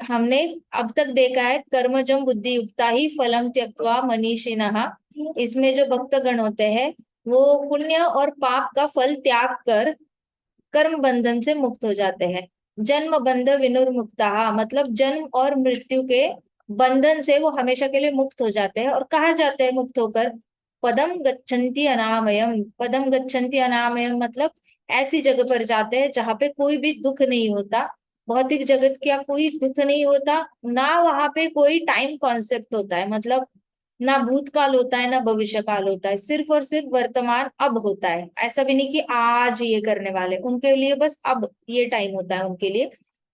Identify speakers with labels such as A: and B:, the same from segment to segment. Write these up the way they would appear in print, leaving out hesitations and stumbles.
A: हमने अब तक देखा है कर्मजम बुद्धि युक्ता ही फलम त्यक्त्वा मनीषिणः। इसमें जो भक्तगण होते हैं वो पुण्य और पाप का फल त्याग कर कर्म बंधन से मुक्त हो जाते हैं। जन्म बंध विनुर्मुक्ता, मतलब जन्म और मृत्यु के बंधन से वो हमेशा के लिए मुक्त हो जाते हैं। और कहा जाते हैं मुक्त होकर पदम गच्छन्ति अनामयम। पदम गच्छन्ति अनामयम मतलब ऐसी जगह पर जाते हैं जहां पे कोई भी दुख नहीं होता, भौतिक जगत का कोई दुख नहीं होता, ना वहां पे कोई टाइम कॉन्सेप्ट होता है, मतलब ना भूतकाल होता है ना भविष्य काल होता है, सिर्फ और सिर्फ वर्तमान अब होता है। ऐसा भी नहीं कि आज ये करने वाले, उनके लिए बस अब ये टाइम होता है उनके लिए।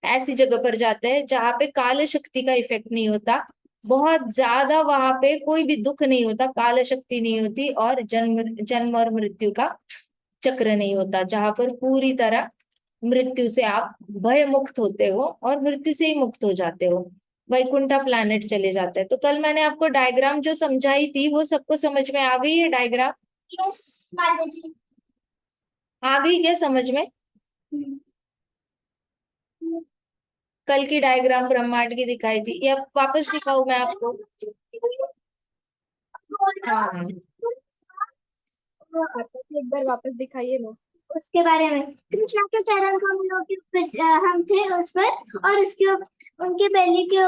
A: ऐसी जगह पर जाते हैं जहां पे काल शक्ति का इफेक्ट नहीं होता, बहुत ज्यादा वहां पे कोई भी दुख नहीं होता, काल शक्ति नहीं होती, और जन्म जन्म और मृत्यु का चक्र नहीं होता, जहां पर पूरी तरह मृत्यु से आप भय मुक्त होते हो और मृत्यु से ही मुक्त हो जाते हो, वैकुंठा प्लैनेट चले जाते हैं। तो कल मैंने आपको डायग्राम जो समझाई थी वो सबको समझ में आ गई है? डायग्राम
B: यस माता जी।
A: आ गई क्या समझ में? कल की डायग्राम ब्रह्मांड की दिखाई थी, या वापस दिखाऊं मैं आपको? हाँ,
B: एक बार वापस दिखाइए ना उसके बारे में। कृष्णा के चरण कमलों के ऊपर हम थे उस पर, और उसके उनके बेली के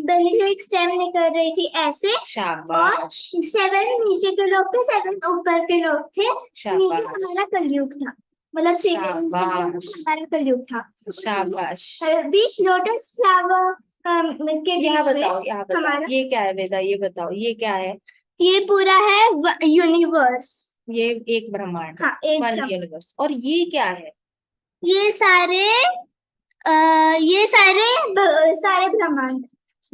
B: बेली से एक स्टेम निकल रही थी ऐसे। और
A: शाबाश
B: 7 नीचे के लोग थे, 7 ऊपर के लोग थे। नीचे
A: शाबाश
B: हमारा कलयुग था, मतलब
A: शाबाश
B: हमारा कलयुग था।
A: शाबाश।
B: बीच लोटस फ्लावर के बीच
A: यहाँ
B: में
A: बताओ, यहाँ बताओ,
B: हमारा
A: ये क्या है वेदा? ये बताओ ये क्या है?
B: ये पूरा है यूनिवर्स।
A: ये एक ब्रह्मांड,
B: हाँ, एक
A: वन यूनिवर्स। और ये क्या है?
B: ये सारे ये सारे ब्रह्मांड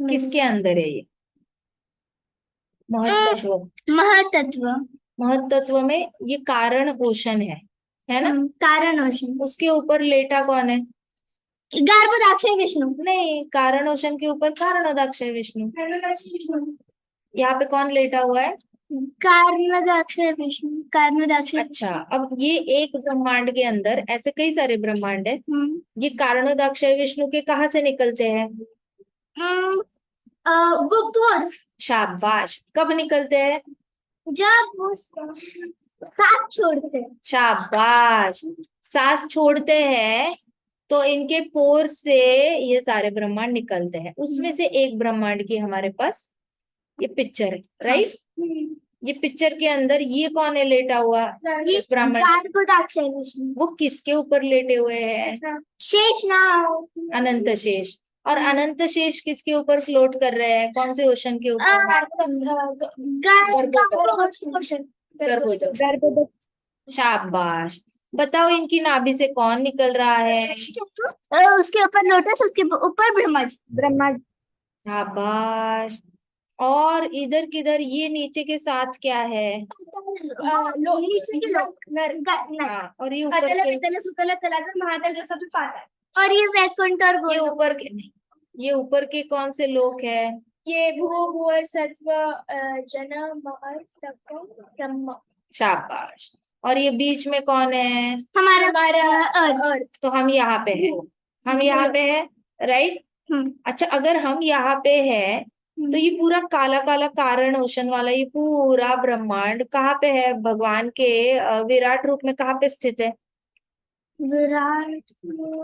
A: किसके अंदर है ये? महत्त्व।
B: महतत्व।
A: महत्त्व में ये कारण ओशन है ना?
B: कारण ओशन।
A: उसके ऊपर लेटा कौन है?
B: गर्भदाक्ष विष्णु।
A: नहीं, कारण ओशन के ऊपर कारणोदाक्ष है विष्णु।
B: विष्णु।
A: यहाँ पे कौन लेटा हुआ है?
B: कर्णदाक्ष विष्णु, कर्णदाक्ष।
A: अच्छा, अब ये एक ब्रह्मांड के अंदर ऐसे कई सारे ब्रह्मांड है, ये कारणोदाक्ष विष्णु के कहाँ से निकलते हैं?
B: वो पोर्स।
A: शाबाश। कब निकलते हैं?
B: जब वो साथ छोड़ते हैं।
A: शाबाश। सांस छोड़ते हैं तो इनके पोर से ये सारे ब्रह्मांड निकलते हैं। उसमें से एक ब्रह्मांड की हमारे पास ये पिक्चर है, राइट? ये पिक्चर के अंदर ये कौन है लेटा हुआ? इस ब्रह्मांड। वो किसके ऊपर लेटे हुए हैं?
B: शेष
A: अनंत शेष। और अनंत शेष किसके ऊपर फ्लोट कर रहे हैं? कौन से ओशन के ऊपर? गर्भोदक। शाबाश। बताओ इनकी नाभि से कौन निकल रहा है?
B: उसके ऊपर लोटस, उसके ऊपर ब्रह्मा जी। ब्रह्मा जी।
A: शाबाश। और इधर किधर ये नीचे के साथ क्या है?
B: नीचे के लोग
A: हाँ, और ये ऊपर के?
B: और ये वैकुंठ और
A: ये
B: गोलोक।
A: ऊपर के नहीं, ये ऊपर के कौन से लोक है?
B: ये भू भूअर सत्व जन महर तप ब्रह्म।
A: शाबाश। और ये बीच में कौन है?
B: हमारा अर्थ।
A: तो हम यहाँ पे हैं, हम यहाँ पे हैं, राइट? अच्छा, अगर हम यहाँ पे हैं तो ये पूरा काला काला कारण ओशन वाला ये पूरा ब्रह्मांड कहाँ पे है? भगवान के विराट रूप में कहाँ पे स्थित है?
B: विराट।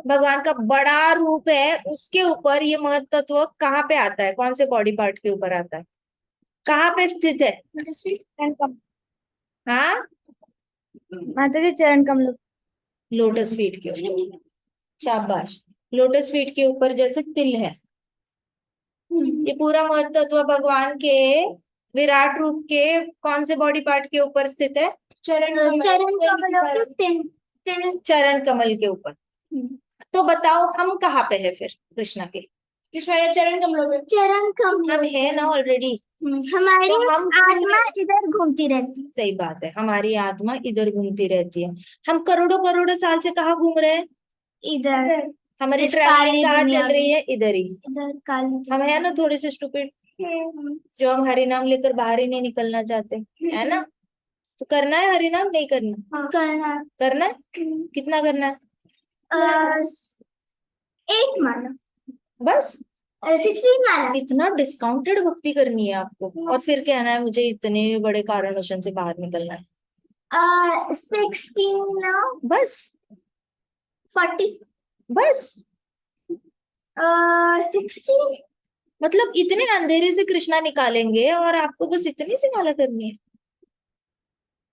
A: भगवान का बड़ा रूप है, उसके ऊपर ये महत्त्व कहाँ पे आता है? कौन से बॉडी पार्ट के ऊपर आता है? कहाँ पे स्थित है? हाँ,
B: माता जी चरण कमल।
A: लोटस फीट के ऊपर। शाबाश। लोटस फीट के ऊपर जैसे तिल है, ये पूरा महत्त्व भगवान के विराट रूप के कौन से बॉडी पार्ट के ऊपर स्थित है?
B: चरण कमल के
A: चरण कमल के ऊपर। तो बताओ हम कहाँ पे है फिर कृष्णा के?
B: चरण कमलों में। चरण कमल
A: हम है ना ऑलरेडी।
B: हमारी
A: तो हम
B: आत्मा इधर घूमती रहती है।
A: सही बात है, हमारी आत्मा इधर घूमती रहती है। हम करोड़ों करोड़ों साल से कहाँ घूम रहे हैं?
B: इधर।
A: हमारी ट्रैवलिंग कहाँ चल रही है? इधर ही।
B: इधर काली।
A: हम है ना थोड़े से स्टूपिड, जो हम हरि नाम लेकर बाहर ही नहीं निकलना चाहते, है ना? तो करना है हरि नाम, नहीं करना?
B: करना।
A: करना है। कितना करना है?
B: 8 माला।
A: बस?
B: 16 वाला।
A: इतना डिस्काउंटेड भक्ति करनी है आपको, और फिर कहना है मुझे इतने बड़े कारण से बाहर निकलना है।
B: 16 ना,
A: बस
B: 40,
A: बस
B: 60।
A: मतलब इतने अंधेरे से कृष्णा निकालेंगे और आपको बस इतनी सी माला करनी है?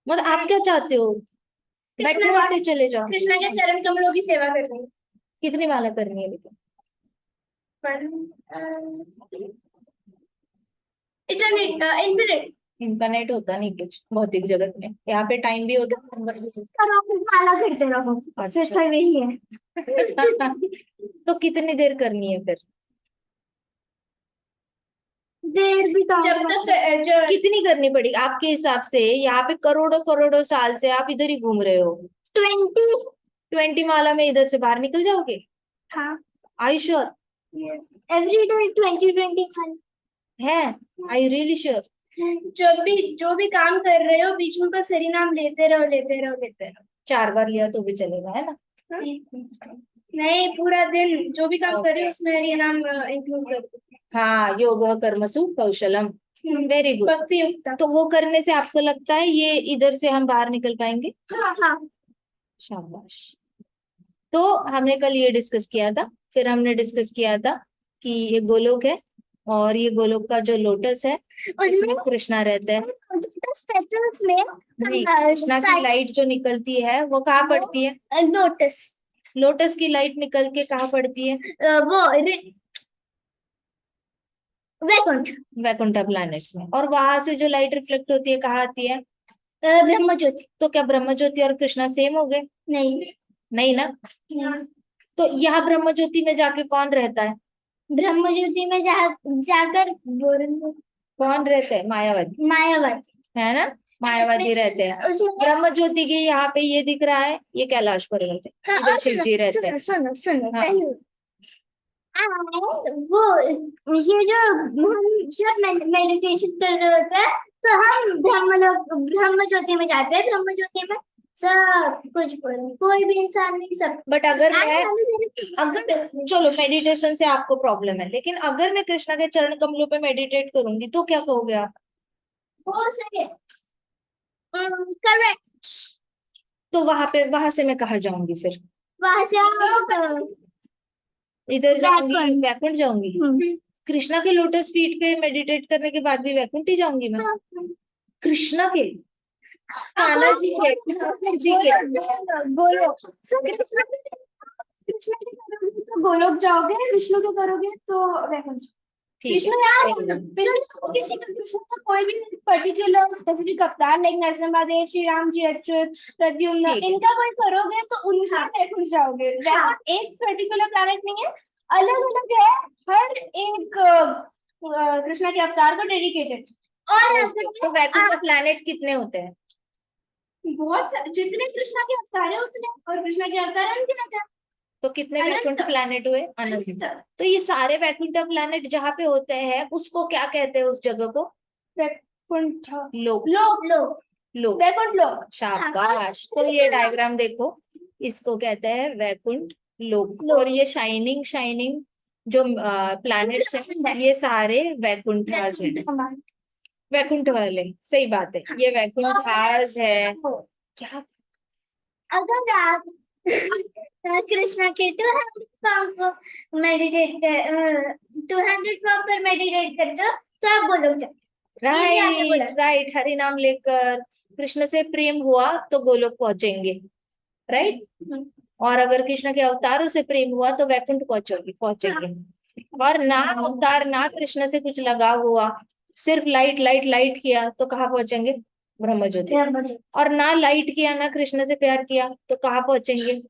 A: मतलब आप क्या चाहते हो, बैठे बैठे चले जाओ?
B: कृष्णा के चरण कमलों की सेवा करनी है।
A: कितनी माला करनी है लेकिन?
B: इन्फिनिट।
A: इनफाइनाइट होता नहीं कुछ भौतिक जगत में, यहाँ पे टाइम भी होता है, नंबर भी
B: करो, माला करते रहो,
A: अच्छा।
B: अच्छा वही है।
A: होता है। तो कितनी देर करनी है फिर?
B: देर भी तो जब तक जो
A: कितनी करनी पड़ेगी आपके हिसाब से? यहाँ पे करोड़ों करोड़ों साल से आप इधर ही घूम रहे हो। 20 माला में इधर से बाहर निकल जाओगे?
B: हाँ,
A: I sure?
B: Yes, every day 20
A: है? I really sure?
B: जो भी काम कर रहे हो बीच में बस हरि नाम लेते रहो, लेते रहो, लेते रहो।
A: 4 बार लिया तो भी चलेगा, है ना?
B: नहीं, पूरा दिन जो भी काम कर रहे हो उसमें हरि नाम इंक्लूड कर दो।
A: हाँ, योग कर्मसु कौशलम, वेरी गुड।
B: भक्ति युक्त।
A: तो वो करने से आपको लगता है ये इधर से हम बाहर निकल पाएंगे?
B: हाँ हाँ।
A: शाबाश। तो हमने कल ये डिस्कस किया था, फिर हमने डिस्कस किया था कि ये गोलोक है, और ये गोलोक का जो लोटस है उसमें कृष्णा रहता है।
B: पेटल्स में
A: नहीं, कृष्णा की लाइट जो निकलती है वो कहाँ पड़ती है?
B: लोटस।
A: लोटस की लाइट निकल के कहाँ पड़ती है?
B: वो वैकुंठ।
A: वैकुंठ प्लैनेट्स में। और वहां से जो लाइट रिफ्लेक्ट होती है कहाँ आती है?
B: ब्रह्म ज्योति।
A: तो क्या ब्रह्म ज्योति और कृष्णा सेम हो गए?
B: नहीं।
A: नहीं ना? तो यहाँ ब्रह्म ज्योति में जाके कौन रहता है?
B: ब्रह्म ज्योति में जाकर
A: कौन रहते हैं? मायावादी।
B: मायावादी,
A: है ना? मायावादी रहते हैं। ब्रह्म ज्योति के यहाँ पे ये दिख रहा है, ये कैलाश पर्वत है।
B: हाँ,
A: इधर शिव जी रहते हैं।
B: सुनो
A: हाँ।
B: वो ये जो हम जब मेडिटेशन कर रहे होते हैं तो हम ब्रह्म ज्योति में जाते हैं। ब्रह्म ज्योति में सब कुछ कोई भी इंसान नहीं, सब।
A: बट अगर चलो मेडिटेशन से आपको प्रॉब्लम है, लेकिन अगर मैं कृष्णा के चरण कमलों पे मेडिटेट करूंगी तो क्या कहोगे आप?
B: वो सही, करेक्ट।
A: तो वहां से मैं कहाँ जाऊंगी फिर?
B: वहां से आप
A: इधर जाऊंगी, वैकुंठ जाऊंगी। कृष्णा के लोटस फीट पे मेडिटेट करने के बाद भी वैकुंठ ही जाऊंगी मैं? कृष्णा के, कान्हा जी के, कृष्ण जी के
B: गोलोक। कृष्ण के करोगे तो गोलोक जाओगे, विष्णु के करोगे तो वैकुंठ। कृष्ण किसी का कृष्ण का कोई भी पर्टिकुलर स्पेसिफिक अवतार, लाइक नरसिम्हा, श्री राम जी, अच्युत, प्रद्युम्न, इनका कोई करोगे तो उनका वैकुंठ जाओगे। वैकुंठ एक पर्टिकुलर प्लैनेट नहीं है, अलग अलग है, हर एक कृष्ण के अवतार को डेडिकेटेड। और
A: तो वैकुंठ में प्लैनेट कितने होते हैं?
B: बहुत जितने कृष्णा के अवतार है उतने, और कृष्णा के अवतार अनगिनत है।
A: तो कितने वैकुंठ प्लैनेट हुए? अनंत। तो ये सारे वैकुंठ प्लैनेट जहाँ पे होते हैं उसको क्या कहते हैं? उस जगह को
B: वैकुंठ
A: लोक।
B: लोक लोक
A: लोक,
B: वैकुंठ लोक।
A: शाबाश। तो ये डायग्राम देखो, इसको कहते हैं वैकुंठ लोक। और ये शाइनिंग शाइनिंग जो प्लैनेट्स हैं ये सारे वैकुंठास हैं। वैकुंठ वाले, सही बात है, ये वैकुंठास है। क्या?
B: अगर आप कृष्णा के 200 फॉर्म को मेडिटेट कर 200 फॉर्म पर मेडिटेट करते हो तो आप बोलोगे।
A: राइट राइट, हरि नाम लेकर कृष्ण से प्रेम हुआ तो गोलोक पहुंचेंगे, राइट। और अगर कृष्ण के अवतारों से प्रेम हुआ तो वैकुंठ पहुंचेंगे। और ना अवतार ना कृष्ण से कुछ लगा हुआ, सिर्फ लाइट लाइट लाइट किया तो कहाँ पहुंचेंगे? ब्रह्म ज्योति। और ना लाइट किया ना कृष्ण से प्यार किया तो कहाँ पहुंचेंगे?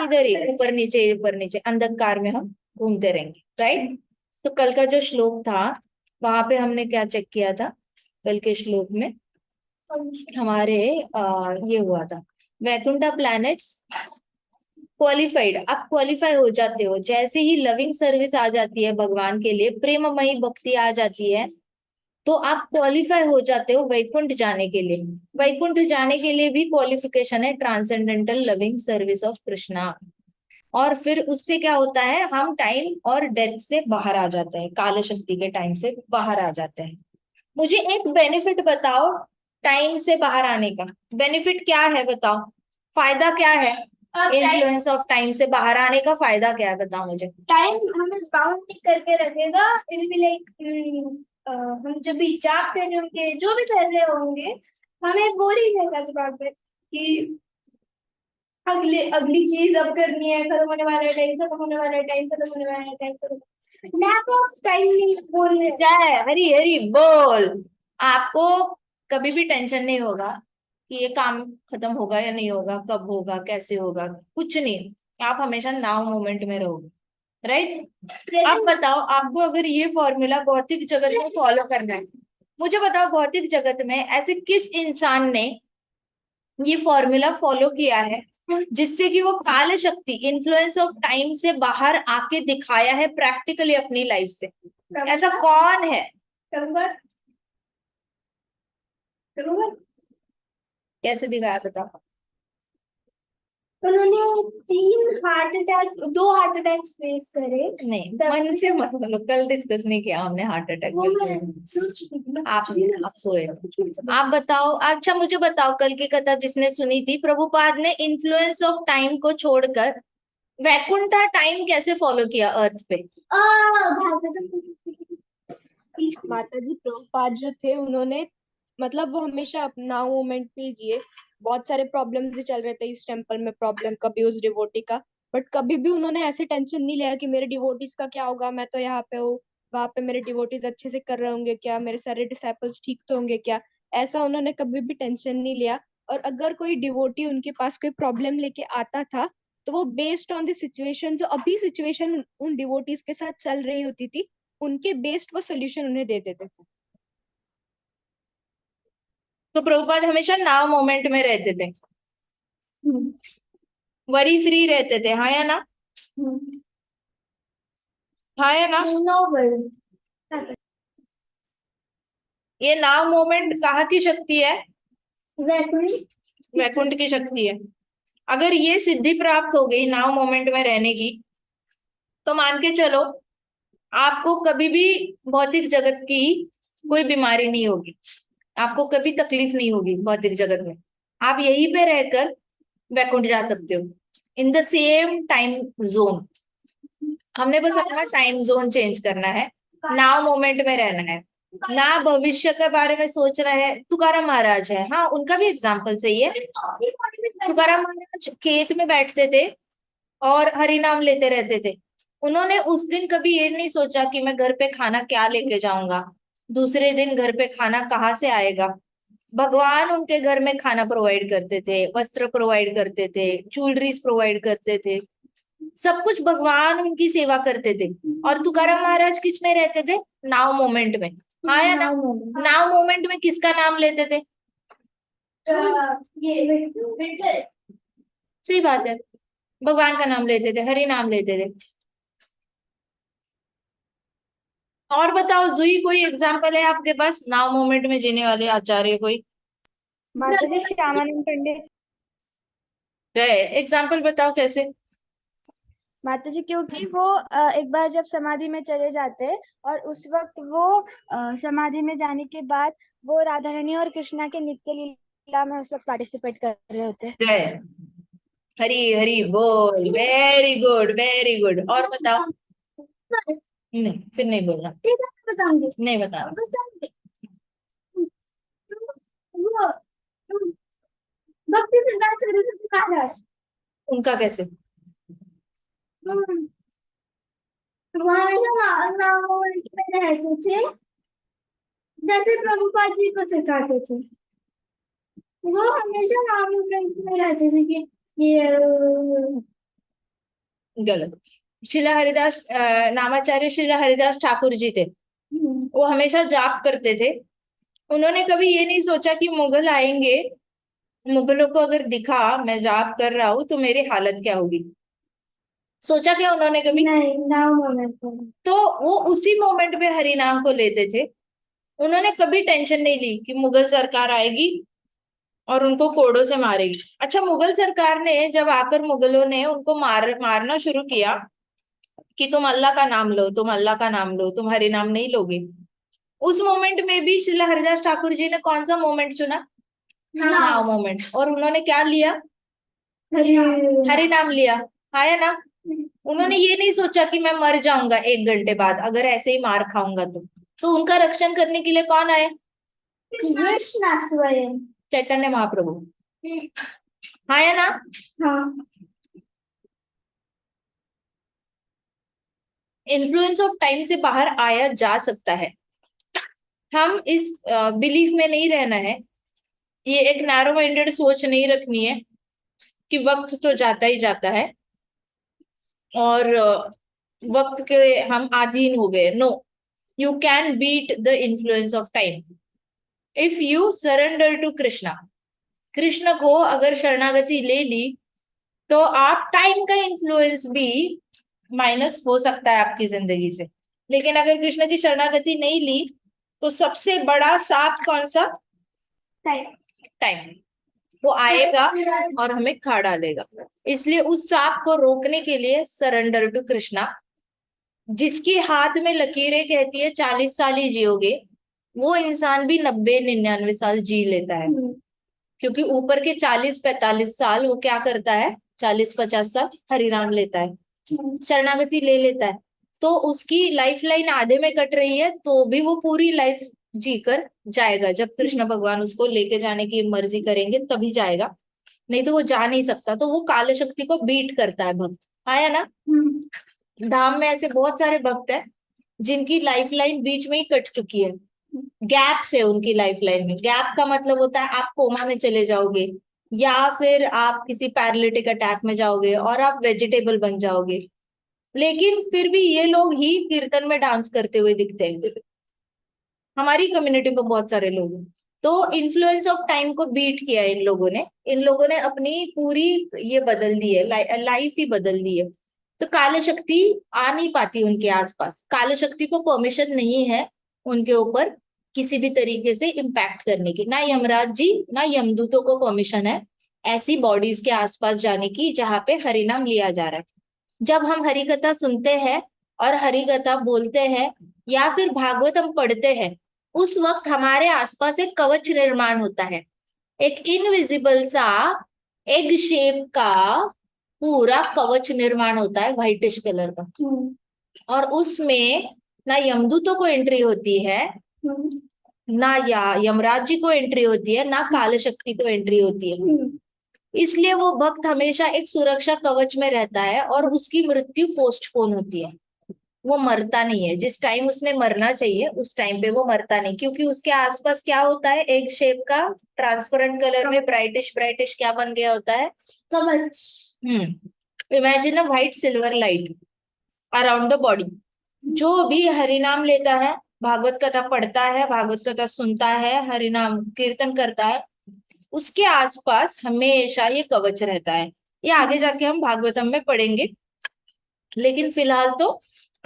A: इधर ही, ऊपर नीचे अंधकार में हम घूमते रहेंगे, राइट। तो कल का जो श्लोक था वहां पे हमने क्या चेक किया था? कल के श्लोक में हमारे ये हुआ था, वैकुंठ प्लैनेट्स क्वालिफाइड। आप क्वालिफाई हो जाते हो जैसे ही लविंग सर्विस आ जाती है भगवान के लिए, प्रेममयी भक्ति आ जाती है, तो आप क्वालिफाई हो जाते हो वैकुंठ जाने के लिए। वैकुंठ जाने के लिए भी क्वालिफिकेशन है, transcendental loving service of Krishna. और फिर उससे क्या होता है, हम टाइम और डेथ से बाहर आ जाते हैं, काल शक्ति के टाइम से बाहर आ जाते हैं। मुझे एक बेनिफिट बताओ टाइम से बाहर आने का, बेनिफिट क्या है बताओ, फायदा क्या है, इन्फ्लुएंस ऑफ टाइम से बाहर आने का फायदा क्या है बताओ मुझे।
B: टाइम हमें बाउंड नहीं करके रखेगा। इट विल बी लाइक हम जब भी जॉब कर रहे होंगे, जो भी कर रहे होंगे, हमें बोरिंग रहेगा दिमाग में कि अगली अगली चीज अब करनी है, खत्म होने वाला है टाइम, खत्म होने वाला है टाइम, खत्म होने वाला है टाइम, खत्म। लैक ऑफ टाइम नहीं बोल रहे।
A: जय हरी हरी बोल। आपको कभी भी टेंशन नहीं होगा कि ये काम खत्म होगा या नहीं होगा, कब होगा, कैसे होगा, कुछ नहीं। आप हमेशा नाउ मोमेंट में रहोगे, राइट। अब बताओ, आपको अगर ये फॉर्मूला भौतिक जगत में फॉलो करना है, मुझे बताओ भौतिक जगत में ऐसे किस इंसान ने ये फॉर्मूला फॉलो किया है जिससे कि वो काल शक्ति, इन्फ्लुएंस ऑफ टाइम से बाहर आके दिखाया है प्रैक्टिकली अपनी लाइफ से। ऐसा कौन है? कैसे दिखाया बताओ।
B: उन्होंने 2 हार्ट अटैक फेस करे।
A: नहीं, मन से मत बोलो, कल डिस्कस नहीं किया हमने हार्ट अटैक के। आप सोए। आप बताओ, अच्छा मुझे बताओ, कल की कथा जिसने सुनी थी, प्रभुपाद ने इन्फ्लुएंस ऑफ टाइम को छोड़कर वैकुंठा टाइम कैसे फॉलो किया अर्थ पे?
C: माता जी प्रभुपाद जो थे, उन्होंने मतलब वो हमेशा अपना मोमेंट पे जिए। बहुत सारे प्रॉब्लम्स भी चल रहे थे इस टेम्पल में, प्रॉब्लम कभी उस डिवोटी का, बट कभी भी उन्होंने ऐसे टेंशन नहीं लिया कि मेरे डिवोटीज का क्या होगा, मैं तो यहाँ पे हूँ, वहां पे मेरे डिवोटीज अच्छे से कर रहे होंगे क्या, मेरे सारे डिसाइपल्स ठीक तो होंगे क्या। ऐसा उन्होंने कभी भी टेंशन नहीं लिया। और अगर कोई डिवोटी उनके पास कोई प्रॉब्लम लेके आता था, तो वो बेस्ड ऑन द सिचुएशन, जो अभी सिचुएशन उन डिवोटीज के साथ चल रही होती थी, उनके बेस्ड वो सोल्यूशन उन्हें दे देते थे।
A: तो प्रभुपाद हमेशा नाउ मोमेंट में रहते थे, वरी फ्री रहते थे, हाँ या ना? हाँ या ना? ये नाउ मोमेंट कहाँ की शक्ति है? वैकुंठ की शक्ति है। अगर ये सिद्धि प्राप्त हो गई नाउ मोमेंट में रहने की, तो मान के चलो आपको कभी भी भौतिक जगत की कोई बीमारी नहीं होगी, आपको कभी तकलीफ नहीं होगी भौतिक जगत में। आप यहीं पे रहकर वैकुंठ जा सकते हो, in the same time zone. हमने बस अपना टाइम जोन चेंज करना है, नाउ मोमेंट में रहना है, ना भविष्य के बारे में सोच रहे हैं। तुकाराम महाराज है, हाँ उनका भी एग्जाम्पल सही है। तुकाराम महाराज खेत में बैठते थे और हरि नाम लेते रहते थे। उन्होंने उस दिन कभी ये नहीं सोचा कि मैं घर पे खाना क्या लेके जाऊंगा, दूसरे दिन घर पे खाना कहाँ से आएगा। भगवान उनके घर में खाना प्रोवाइड करते थे, वस्त्र प्रोवाइड करते थे, ज्वेलरीज प्रोवाइड करते थे, सब कुछ भगवान उनकी सेवा करते थे। और तुकाराम महाराज किस में रहते थे? नाउ मोमेंट में, हाँ या ना? नाउ मोमेंट में किसका नाम लेते थे? सही बात है, भगवान का नाम लेते थे, हरि नाम लेते थे। और बताओ जुई, कोई एग्जाम्पल है आपके पास नाउ मोमेंट में जीने वाले आचार्य कोई?
C: माता जी श्यामानंद पंडित।
A: एग्जाम्पल बताओ कैसे?
C: माता जी क्योंकि वो एक बार जब समाधि में चले जाते हैं, और उस वक्त वो समाधि में जाने के बाद वो राधा रानी और कृष्णा के नित्य लीला में उस वक्त पार्टिसिपेट कर रहे होते हैं।
A: जय हरी हरी बोल, वेरी गुड वेरी गुड। और बताओ। नहीं, फिर नहीं बोलना,
B: बताऊंगी।
A: नहीं बताना।
B: भक्ति सिद्धांत सरस्वती महाराज,
A: उनका कैसे?
B: वो हमेशा नामोमेंट में रहते थे, जैसे प्रभुपाद जी को सिखाते थे। वो हमेशा नामोमेंट में रहते थे कि ये
A: गलत। शिला हरिदास नामाचार्य शिला हरिदास ठाकुर जी थे, वो हमेशा जाप करते थे। उन्होंने कभी ये नहीं सोचा कि मुगल आएंगे, मुगलों को अगर दिखा मैं जाप कर रहा हूं तो मेरी हालत क्या होगी। सोचा क्या उन्होंने कभी?
B: नहीं, नामोमेंट
A: तो वो उसी मोमेंट पे हरि नाम को लेते थे। उन्होंने कभी टेंशन नहीं ली कि मुगल सरकार आएगी और उनको कोड़ों से मारेगी। अच्छा, मुगल सरकार ने जब आकर मुगलों ने उनको मारना शुरू किया कि तुम अल्लाह का नाम लो, तुम अल्लाह का नाम लो, तुम हरि नाम नहीं लोगे, उस मोमेंट में भी श्रीला हरिदास ठाकुर जी ने कौन सा मोमेंट चुना? नाव मोमेंट। और उन्होंने क्या लिया? हरि नाम लिया। आया ना? उन्होंने ये नहीं सोचा कि मैं मर जाऊंगा 1 घंटे बाद अगर ऐसे ही मार खाऊंगा तो उनका रक्षण करने के लिए कौन आए?
B: कृष्णा स्वयं,
A: चैतन्य महाप्रभु। आया ना?
B: हाँ।
A: इन्फ्लुएंस ऑफ टाइम से बाहर आया जा सकता है। हम इस बिलीफ में नहीं रहना है, ये एक नैरो माइंडेड सोच नहीं रखनी है कि वक्त तो जाता ही जाता है और वक्त के हम अधीन हो गए। No, you can beat the influence of time if you surrender to Krishna. Krishna को अगर शरणागति ले ली तो आप टाइम का इन्फ्लुएंस भी माइनस हो सकता है आपकी जिंदगी से। लेकिन अगर कृष्ण की शरणागति नहीं ली तो सबसे बड़ा सांप कौन सा? टाइम। वो आएगा और हमें खा डालेगा। इसलिए उस सांप को रोकने के लिए सरेंडर टू कृष्णा। जिसके हाथ में लकीरें कहती है 40 साल ही जियोगे, वो इंसान भी 90-99 साल जी लेता है। क्योंकि ऊपर के 40-45 साल वो क्या करता है? 40-50 साल हरिनाम लेता है, शरणागति ले लेता है। तो उसकी लाइफ लाइन आधे में कट रही है तो भी वो पूरी लाइफ जीकर जाएगा। जब कृष्ण भगवान उसको लेके जाने की मर्जी करेंगे तभी जाएगा, नहीं तो वो जा नहीं सकता। तो वो काल शक्ति को बीट करता है भक्त। आया ना? धाम में ऐसे बहुत सारे भक्त हैं जिनकी लाइफ लाइन बीच में ही कट चुकी है। गैप्स है उनकी लाइफ लाइन में। गैप का मतलब होता है आप कोमा में चले जाओगे या फिर आप किसी पैरालिटिक अटैक में जाओगे और आप वेजिटेबल बन जाओगे, लेकिन फिर भी ये लोग ही कीर्तन में डांस करते हुए दिखते हैं। हमारी कम्युनिटी में बहुत सारे लोग हैं। तो इन्फ्लुएंस ऑफ टाइम को बीट किया इन लोगों ने। इन लोगों ने अपनी पूरी ये बदल दी है, लाइफ ही बदल दी है। तो काल शक्ति आ नहीं पाती उनके आसपास। काल शक्ति को परमिशन नहीं है उनके ऊपर किसी भी तरीके से इम्पैक्ट करने की। ना यमराज जी ना यमदूतों को परमिशन है ऐसी बॉडीज के आसपास जाने की जहां पे हरिनाम लिया जा रहा है। जब हम हरि कथा सुनते हैं और हरि कथा बोलते हैं या फिर भागवतम पढ़ते हैं, उस वक्त हमारे आसपास एक कवच निर्माण होता है। एक इनविजिबल सा एग शेप का पूरा कवच निर्माण होता है व्हाइटिश कलर का। और उसमें ना यमदूतों को एंट्री होती है, ना या यमराज जी को एंट्री होती है, ना काल शक्ति को एंट्री होती है। इसलिए वो भक्त हमेशा एक सुरक्षा कवच में रहता है और उसकी मृत्यु पोस्टपोन होती है। वो मरता नहीं है। जिस टाइम उसने मरना चाहिए उस टाइम पे वो मरता नहीं, क्योंकि उसके आसपास क्या होता है? एग शेप का ट्रांसपेरेंट कलर में ब्राइटिश ब्राइटिश क्या बन गया होता है? कवच। Imagine a white silver light around the body. जो भी हरिनाम लेता है, भागवत कथा पढ़ता है, भागवत कथा सुनता है, हरिनाम कीर्तन करता है, उसके आसपास हमेशा ये कवच रहता है। ये आगे जाके हम भागवतम में पढ़ेंगे। लेकिन फिलहाल तो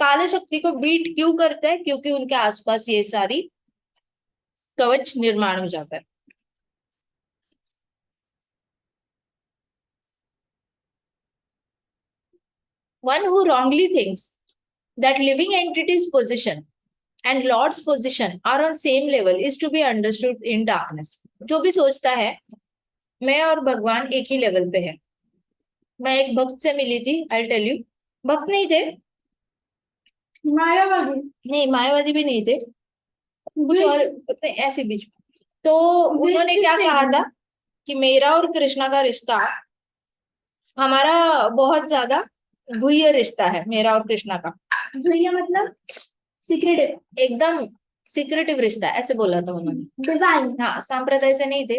A: काल शक्ति को बीट क्यों करता है? क्योंकि उनके आसपास ये सारी कवच निर्माण हो जाता है। One who wrongly thinks that living entities' position and Lord's position are on same level is to be understood in darkness. जो भी सोचता है मैं और भगवान एक ही लेवल पे है। मैं एक भक्त से मिली थी, आई टेल यू। भक्त नहीं थे, मायावादी नहीं, मायावादी भी नहीं थे, कुछ और अपने ऐसे बीच में। तो उन्होंने क्या कहा था कि मेरा और कृष्णा का रिश्ता हमारा बहुत ज्यादा गुह्य रिश्ता है, मेरा और कृष्णा का। गुह्य मतलब सीक्रेटिव, एकदम सीक्रेटिव रिश्ता, ऐसे बोला था उन्होंने। हाँ, सांप्रदाय से नहीं थे,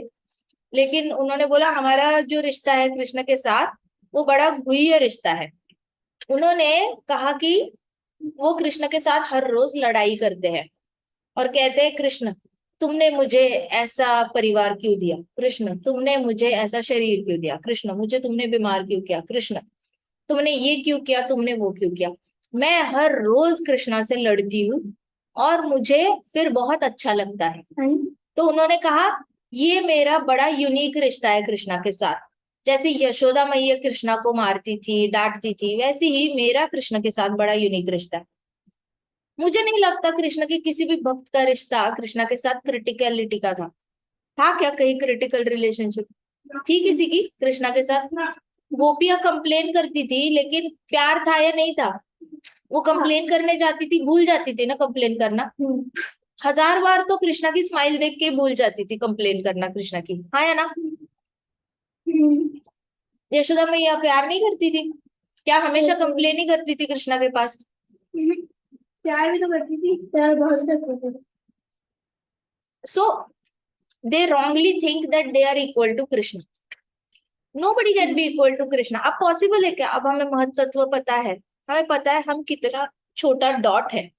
A: लेकिन उन्होंने बोला हमारा जो रिश्ता है कृष्ण के साथ वो बड़ा गुह्य रिश्ता है। उन्होंने कहा कि वो कृष्ण के साथ हर रोज लड़ाई करते हैं और कहते हैं कृष्ण तुमने मुझे ऐसा परिवार क्यों दिया, कृष्ण तुमने मुझे ऐसा शरीर क्यों दिया, कृष्ण मुझे तुमने बीमार क्यों किया, कृष्ण तुमने ये क्यों किया, तुमने वो क्यों किया। मैं हर रोज कृष्णा से लड़ती हूँ और मुझे फिर बहुत अच्छा लगता है। तो उन्होंने कहा ये मेरा बड़ा यूनिक रिश्ता है कृष्णा के साथ। जैसे यशोदा मैया कृष्णा को मारती थी, डांटती थी, वैसे ही मेरा कृष्ण के साथ बड़ा यूनिक रिश्ता है। मुझे नहीं लगता कृष्ण के किसी भी भक्त का रिश्ता कृष्णा के साथ क्रिटिकलिटी का था क्या कहीं क्रिटिकल रिलेशनशिप थी किसी की कृष्णा के साथ? गोपियां कंप्लेन करती थी, लेकिन प्यार था या नहीं था? वो कंप्लेन करने जाती थी, भूल जाती थी ना कंप्लेन करना। 1000 बार तो कृष्णा की स्माइल देख के भूल जाती थी कंप्लेन करना कृष्णा की, हाँ या ना? यशोदा मैया प्यार नहीं करती थी क्या? हमेशा कंप्लेन ही करती थी कृष्णा के पास।
B: प्यार भी तो करती थी, प्यार बहुत करती थी।
A: सो दे wrongly think that they are equal to Krishna. Nobody can be equal to Krishna. अब पॉसिबल है क्या? अब हमें महत्त्व पता है, हमें पता है हम कितना छोटा डॉट है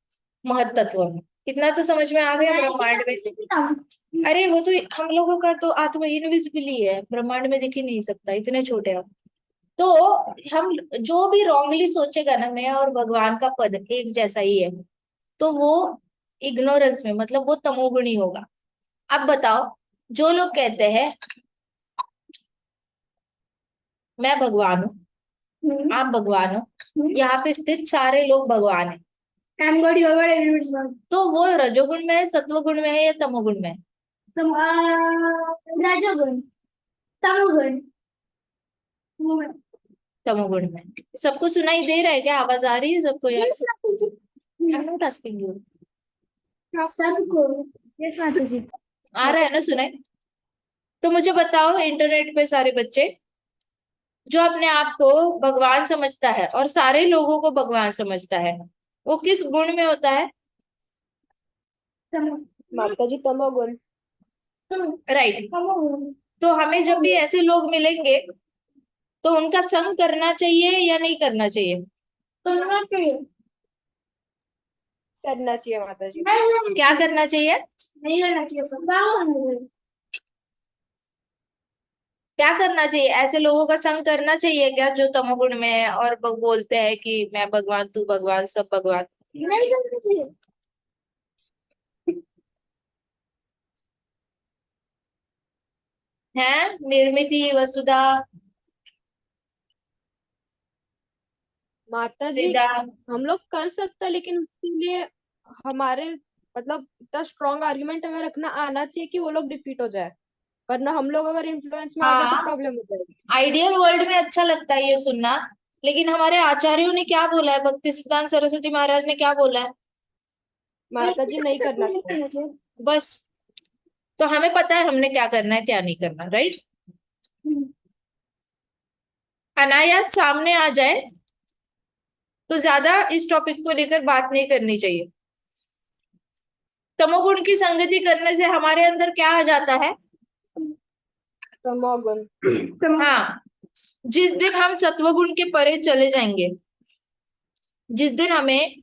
A: महत्त्व में। इतना तो समझ में आ गया ब्रह्मांड में। अरे वो तो हम लोगों का तो आत्मा इनविजिबल ही है, ब्रह्मांड में दिख ही नहीं सकता, इतने छोटे हम। तो हम जो भी रॉन्गली सोचेगा ना, मैं और भगवान का पद एक जैसा ही है, तो वो इग्नोरेंस में, मतलब वो तमोगुणी होगा। अब बताओ, जो लोग कहते हैं मैं भगवान हूँ, आप भगवान हो, यहाँ पे स्थित सारे लोग भगवान है,
B: I'm God, you are God, everyone is God.
A: तो वो रजोगुण में है, सत्वगुण में है या तमोगुण में है?
B: रजोगुण, तमोगुण।
A: तमोगुण में। सबको सुनाई दे रहा है क्या? आवाज आ रही है सबको यार?
B: Yes, माता जी।
A: I'm not asking you.
B: सबको। Yes, माता जी।
A: आ रहा है ना सुनाई? तो मुझे बताओ, इंटरनेट पे सारे बच्चे जो अपने आप को भगवान समझता है और सारे लोगों को भगवान समझता है, वो किस गुण में होता है?
C: माता जी तमोगुण।
A: राइट। तो हमें जब भी ऐसे लोग मिलेंगे तो उनका संग करना चाहिए या नहीं करना चाहिए?
B: करना चाहिए।
C: करना चाहिए माता जी।
A: क्या करना चाहिए?
B: नहीं करना चाहिए सब।
A: क्या करना चाहिए? ऐसे लोगों का संग करना चाहिए क्या जो तमोगुण में है और बोलते हैं कि मैं भगवान, तू भगवान, सब भगवान?
B: नहीं करना चाहिए।
A: है निर्मिति, वसुधा,
C: माता जी
A: विदा।
C: हम लोग कर सकते हैं, लेकिन उसके लिए हमारे मतलब इतना स्ट्रॉन्ग आर्गुमेंट हमें रखना आना चाहिए कि वो लोग डिफीट हो जाए, वरना हम लोग अगर इन्फ्लुएंस में आ गए तो
A: हाँ,
C: प्रॉब्लम हो जाएगी।
A: आइडियल वर्ल्ड में अच्छा लगता है ये सुनना, लेकिन हमारे आचार्यों ने क्या बोला है, भक्ति सिद्धांत सरस्वती महाराज ने क्या बोला है?
C: माता जी नहीं करना
B: नहीं
C: चाहिए।
B: करना चाहिए।
A: बस। तो हमें पता है हमने क्या करना है क्या नहीं करना, राइट? अनायास सामने आ जाए तो ज्यादा इस टॉपिक को लेकर बात नहीं करनी चाहिए। तमोगुण की संगति करने से हमारे अंदर क्या आ जाता है?
C: तमोगुण।
A: हाँ, जिस दिन हम सत्वगुण के परे चले जाएंगे, जिस दिन हमें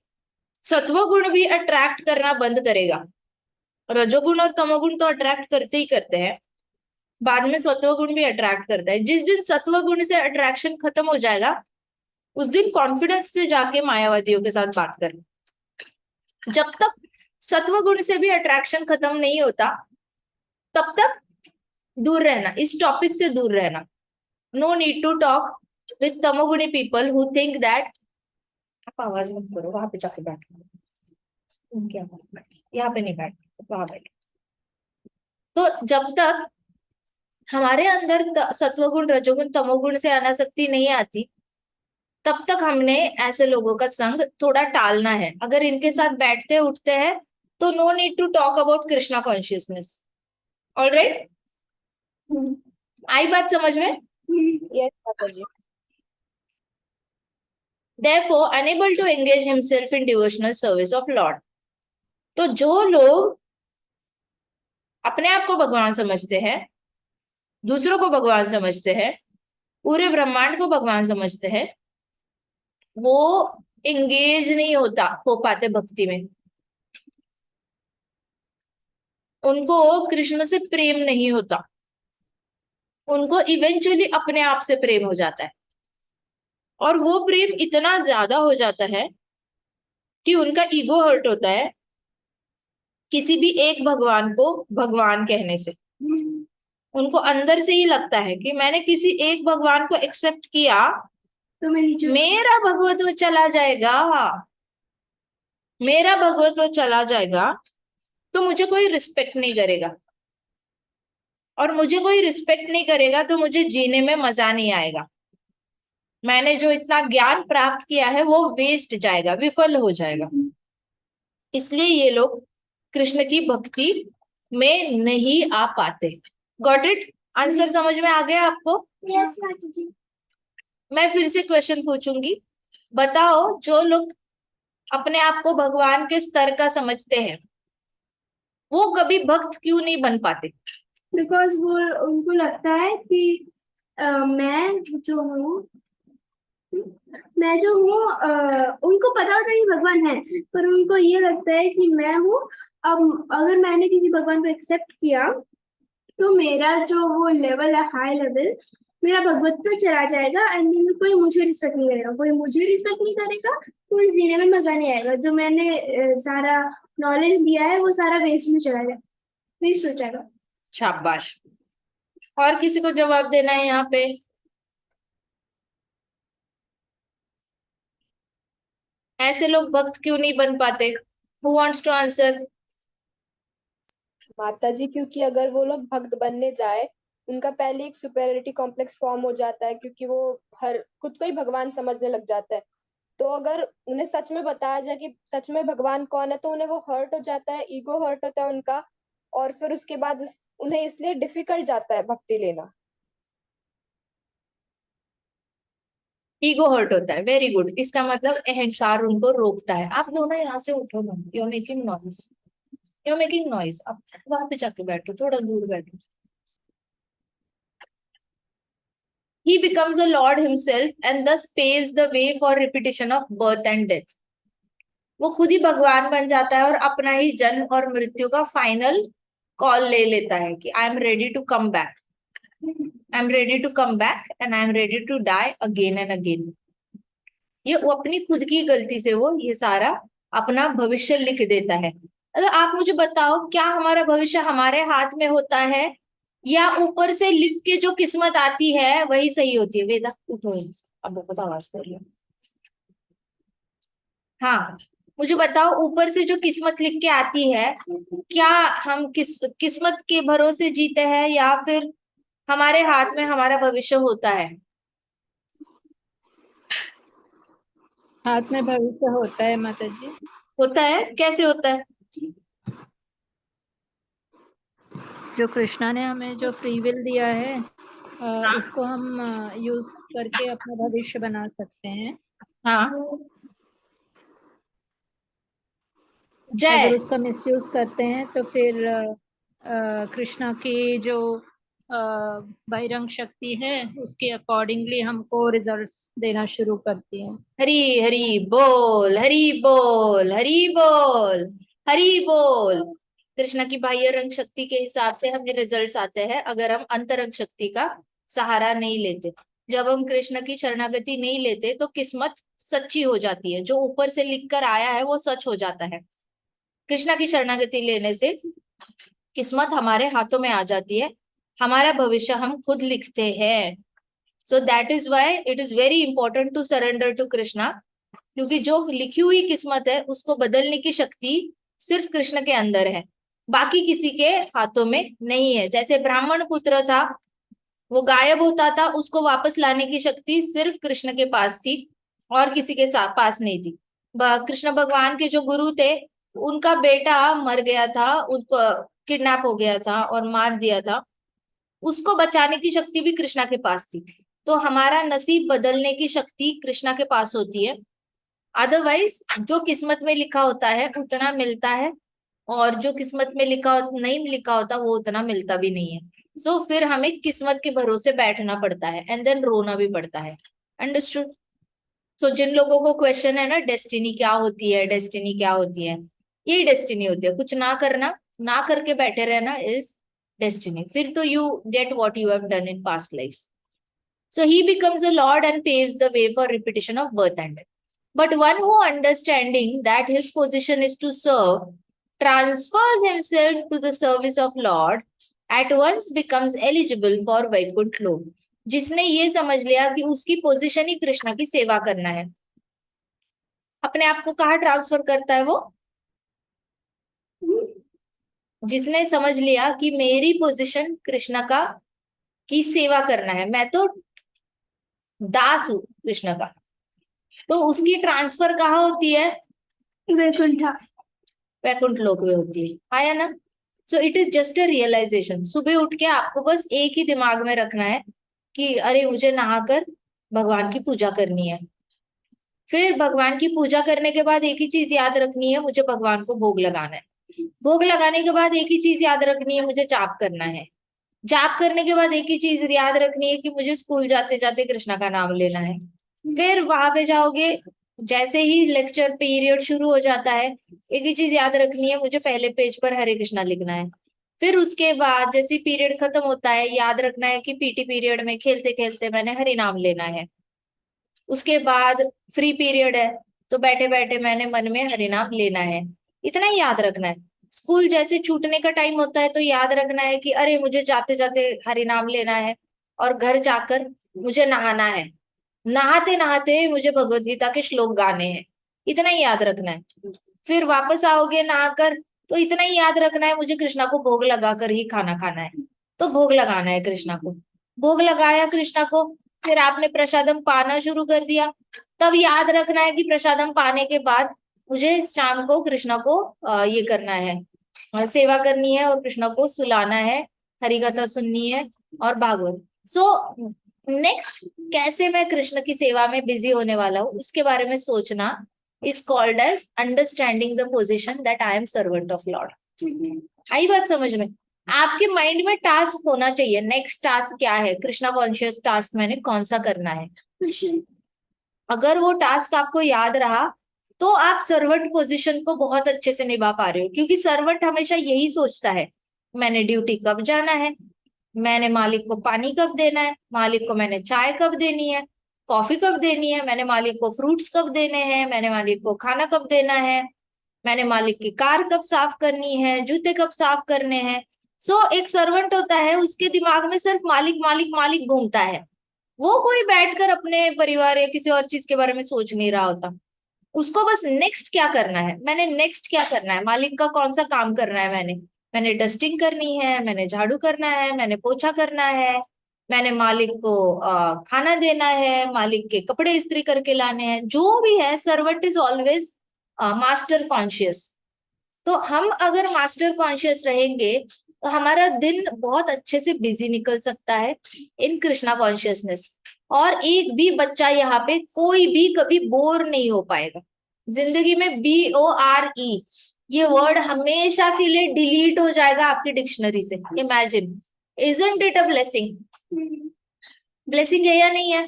A: सत्वगुण भी अट्रैक्ट करना बंद करेगा, रजोगुण और तमोगुण तो अट्रैक्ट करते ही करते हैं, बाद में सत्वगुण भी अट्रैक्ट करता है। जिस दिन सत्वगुण से अट्रैक्शन खत्म हो जाएगा, उस दिन कॉन्फिडेंस से जाके मायावादियों के साथ बात करना। जब तक सत्वगुण से भी अट्रैक्शन खत्म नहीं होता, तब तक दूर रहना, इस टॉपिक से दूर रहना। No need to talk with तमोगुणी पीपल हु थिंक दैट। आप आवाज मत करो, वहां पे जाके बैठो, क्या यहाँ पे नहीं बैठ, वहां बैठ। तो जब तक हमारे अंदर सत्वगुण, रजोगुण, तमोगुण से अनासक्ति नहीं आती, तब तक हमने ऐसे लोगों का संग थोड़ा टालना है। अगर इनके साथ बैठते उठते हैं तो no need to talk about Krishna consciousness. Alright? आई बात समझ में?
C: यस माता जी।
A: Therefore unable to engage himself in devotional service of Lord. तो जो लोग अपने आप को भगवान समझते हैं, दूसरों को भगवान समझते हैं, पूरे ब्रह्मांड को भगवान समझते हैं, वो एंगेज नहीं हो पाते भक्ति में। उनको कृष्ण से प्रेम नहीं होता, उनको इवेंचुअली अपने आप से प्रेम हो जाता है, और वो प्रेम इतना ज्यादा हो जाता है कि उनका ईगो हर्ट होता है किसी भी एक भगवान को भगवान कहने से। उनको अंदर से ही लगता है कि मैंने किसी एक भगवान को एक्सेप्ट किया
B: तो
A: मेरा भगवत्व चला जाएगा, मेरा भगवत्व चला जाएगा, तो मुझे कोई रिस्पेक्ट नहीं करेगा, और मुझे कोई रिस्पेक्ट नहीं करेगा तो मुझे जीने में मजा नहीं आएगा, मैंने जो इतना ज्ञान प्राप्त किया है वो वेस्ट जाएगा, विफल हो जाएगा। इसलिए ये लोग कृष्ण की भक्ति में नहीं आ पाते। Got it? आंसर समझ में आ गया आपको?
B: यस माता जी।
A: मैं फिर से क्वेश्चन पूछूंगी, बताओ जो लोग अपने आप को भगवान के स्तर का समझते हैं वो कभी भक्त क्यों नहीं बन पाते?
B: बिकॉज वो उनको लगता है कि मैं जो हूँ उनको पता होता है कि भगवान है, पर उनको ये लगता है कि मैं हूँ। अब अगर मैंने किसी भगवान को एक्सेप्ट किया तो मेरा जो वो लेवल है, हाई लेवल, मेरा भगवत तो चला जाएगा एंड देन कोई मुझे रिस्पेक्ट नहीं करेगा, कोई मुझे रिस्पेक्ट नहीं करेगा, तो इस जीने में मजा नहीं आएगा, जो मैंने सारा नॉलेज लिया है वो सारा वेस्ट में चला जाएगा, वेस्ट हो जाएगा।
A: शाबाश। और किसी को जवाब देना है यहाँ पे? ऐसे लोग भक्त क्यों नहीं बन पाते? Who wants to answer?
C: माता जी, क्योंकि अगर वो लोग भक्त बनने जाए, उनका पहले एक सुपेरियरिटी कॉम्प्लेक्स फॉर्म हो जाता है, क्योंकि वो हर खुद को ही भगवान समझने लग जाता है। तो अगर उन्हें सच में बताया जाए कि सच में भगवान कौन है, तो उन्हें वो हर्ट हो जाता है, ईगो हर्ट होता है उनका, और फिर उसके बाद उन्हें इसलिए डिफिकल्ट जाता है भक्ति लेना।
A: ईगो हर्ट होता है, वेरी गुड। इसका मतलब अहंकार उनको रोकता है। आप दोनों यहाँ से उठो ना, you are making noise, you are making noise. आप वहां पे जाके बैठो, थोड़ा दूर बैठो। He becomes a lord himself and thus paves the way for repetition of birth and death. वो खुद ही भगवान बन जाता है और अपना ही जन्म और मृत्यु का फाइनल कॉल ले लेता है कि I am ready to come back, I am ready to come back and I am ready to die again and again. ये वो अपनी खुद की गलती से वो ये सारा अपना भविष्य लिख देता है। अगर आप मुझे बताओ, क्या हमारा भविष्य हमारे हाथ में होता है या ऊपर से लिख के जो किस्मत आती है वही सही होती है? वेदा उठो, अब बताओ, आवाज कर लो। हाँ, मुझे बताओ, ऊपर से जो किस्मत लिख के आती है, क्या हम किस्मत के भरोसे जीते हैं या फिर हमारे हाथ में हमारा भविष्य होता है?
D: हाथ में भविष्य होता है माता जी।
A: होता है? कैसे होता है?
D: जो कृष्णा ने हमें जो फ्री विल दिया है, उसको हम यूज करके अपना भविष्य बना सकते हैं।
A: हाँ, जय।
D: अगर उसका मिसयूज करते हैं तो फिर कृष्णा की जो बहिरंग शक्ति है उसके अकॉर्डिंगली हमको रिजल्ट्स देना शुरू करती है।
A: हरी हरी बोल, हरी बोल, हरी बोल, हरी बोल। कृष्ण की बाह्य रंग शक्ति के हिसाब से हमें रिजल्ट्स आते हैं अगर हम अंतरंग शक्ति का सहारा नहीं लेते। जब हम कृष्ण की शरणागति नहीं लेते तो किस्मत सच्ची हो जाती है, जो ऊपर से लिख कर आया है वो सच हो जाता है। कृष्ण की शरणागति लेने से किस्मत हमारे हाथों में आ जाती है, हमारा भविष्य हम खुद लिखते हैं। So that is why it is very important to surrender to Krishna, क्योंकि जो लिखी हुई किस्मत है उसको बदलने की शक्ति सिर्फ कृष्ण के अंदर है, बाकी किसी के हाथों में नहीं है। जैसे ब्राह्मण पुत्र था, वो गायब होता था, उसको वापस लाने की शक्ति सिर्फ कृष्ण के पास थी और किसी के पास नहीं थी। कृष्ण भगवान के जो गुरु थे, उनका बेटा मर गया था, उनको किडनैप हो गया था और मार दिया था, उसको बचाने की शक्ति भी कृष्णा के पास थी। तो हमारा नसीब बदलने की शक्ति कृष्णा के पास होती है। अदरवाइज जो किस्मत में लिखा होता है उतना मिलता है, और जो किस्मत में नहीं लिखा होता वो उतना मिलता भी नहीं है। सो फिर हमें किस्मत के भरोसे बैठना पड़ता है एंड देन रोना भी पड़ता है। अंडरस्टूड? सो जिन लोगों को क्वेश्चन है ना, डेस्टिनी क्या होती है, डेस्टिनी क्या होती है, यही डेस्टिनी होती है। कुछ ना करना, ना करके बैठे रहना इज डेस्टिनी। फिर तो you get what you have done in past lives. So he becomes a lord and paves the way for repetition of birth and death. But one who, understanding that his position is to serve, transfers himself to the service of Lord at once becomes eligible for Vaikuntha Lok. जिसने ये समझ लिया कि उसकी position ही कृष्णा की सेवा करना है, अपने आप को कहाँ ट्रांसफर करता है वो? जिसने समझ लिया कि मेरी पोजीशन कृष्णा का की सेवा करना है, मैं तो दास हूं कृष्ण का, तो उसकी ट्रांसफर कहाँ होती है?
B: वैकुंठा।
A: वैकुंठ लोक में होती है। आया ना? So it is just a realisation. सुबह उठ के आपको बस एक ही दिमाग में रखना है कि अरे मुझे नहाकर भगवान की पूजा करनी है। फिर भगवान की पूजा करने के बाद एक ही चीज याद रखनी है, मुझे भगवान को भोग लगाना है। भोग लगाने के बाद एक ही चीज याद रखनी है, मुझे जाप करना है। जाप करने के बाद एक ही चीज याद रखनी है कि मुझे स्कूल जाते जाते कृष्णा का नाम लेना है। फिर वहां पे जाओगे, जैसे ही लेक्चर पीरियड शुरू हो जाता है, एक ही चीज याद रखनी है, मुझे पहले पेज पर हरे कृष्णा लिखना है। फिर उसके बाद जैसे पीरियड खत्म होता है, याद रखना है कि पीटी पीरियड में खेलते खेलते मैंने हरि नाम लेना है। उसके बाद फ्री पीरियड है, तो बैठे बैठे मैंने मन में हरि नाम लेना है। इतना ही याद रखना है। स्कूल जैसे छूटने का टाइम होता है, तो याद रखना है कि अरे मुझे जाते जाते हरि नाम लेना है, और घर जाकर मुझे नहाना है, नहाते नहाते मुझे भगवत गीता के श्लोक गाने हैं। इतना ही याद रखना है। फिर वापस आओगे नहाकर, तो इतना ही याद रखना है, मुझे कृष्णा को भोग लगाकर ही खाना खाना है। तो भोग लगाना है कृष्णा को। भोग लगाया कृष्णा को, फिर आपने प्रसादम पाना शुरू कर दिया। तब याद रखना है कि प्रसादम पाने के बाद मुझे शाम को कृष्णा को ये करना है, सेवा करनी है, और कृष्णा को सुलाना है, हरि कथा सुननी है, और भागवत। सो नेक्स्ट कैसे मैं कृष्ण की सेवा में बिजी होने वाला हूँ, उसके बारे में सोचना is called as understanding the position that I am servant of lord. आई बात समझ में? आपके माइंड में टास्क होना चाहिए, नेक्स्ट टास्क क्या है, कृष्णा कॉन्शियस टास्क मैंने कौन सा करना है। अगर वो टास्क आपको याद रहा, तो आप सर्वेंट पोजीशन को बहुत अच्छे से निभा पा रहे हो, क्योंकि सर्वेंट हमेशा यही सोचता है, मैंने ड्यूटी कब जाना है, मैंने मालिक को पानी कब देना है, मालिक को मैंने चाय कब देनी है, कॉफी कब देनी है, मैंने मालिक को फ्रूट्स कब देने हैं, मैंने मालिक को खाना कब देना है, मैंने मालिक की कार कब साफ करनी है, जूते कब साफ करने हैं। सो एक सर्वेंट होता है, उसके दिमाग में सिर्फ मालिक मालिक मालिक घूमता है। वो कोई बैठकर अपने परिवार या किसी और चीज के बारे में सोच नहीं रहा होता। उसको बस नेक्स्ट क्या करना है, मैंने नेक्स्ट क्या करना है, मालिक का कौन सा काम करना है, मैंने डस्टिंग करनी है, मैंने झाड़ू करना है, मैंने पोछा करना है, मैंने मालिक को खाना देना है, मालिक के कपड़े इस्त्री करके लाने हैं। जो भी है, servant is always master conscious. तो हम अगर मास्टर कॉन्शियस रहेंगे, तो हमारा दिन बहुत अच्छे से बिजी निकल सकता है इन कृष्णा कॉन्शियसनेस। और एक भी बच्चा यहाँ पे कोई भी कभी बोर नहीं हो पाएगा। जिंदगी में BORE ये वर्ड हमेशा के लिए डिलीट हो जाएगा आपकी डिक्शनरी से। Imagine, isn't it a blessing? Blessing है या नहीं है?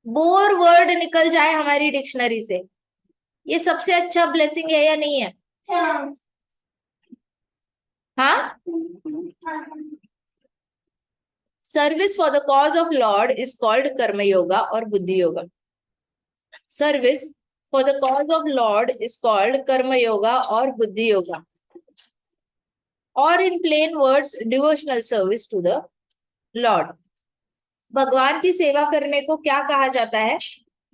A: बोर वर्ड निकल जाए हमारी डिक्शनरी से, ये सबसे अच्छा ब्लेसिंग है या नहीं है? हाँ। Service for the cause of lord is called karma yoga और buddhi yoga. Service for the cause of lord is called karma yoga और बुद्धि योगा, और in plain words devotional service to the lord. भगवान की सेवा करने को क्या कहा जाता है?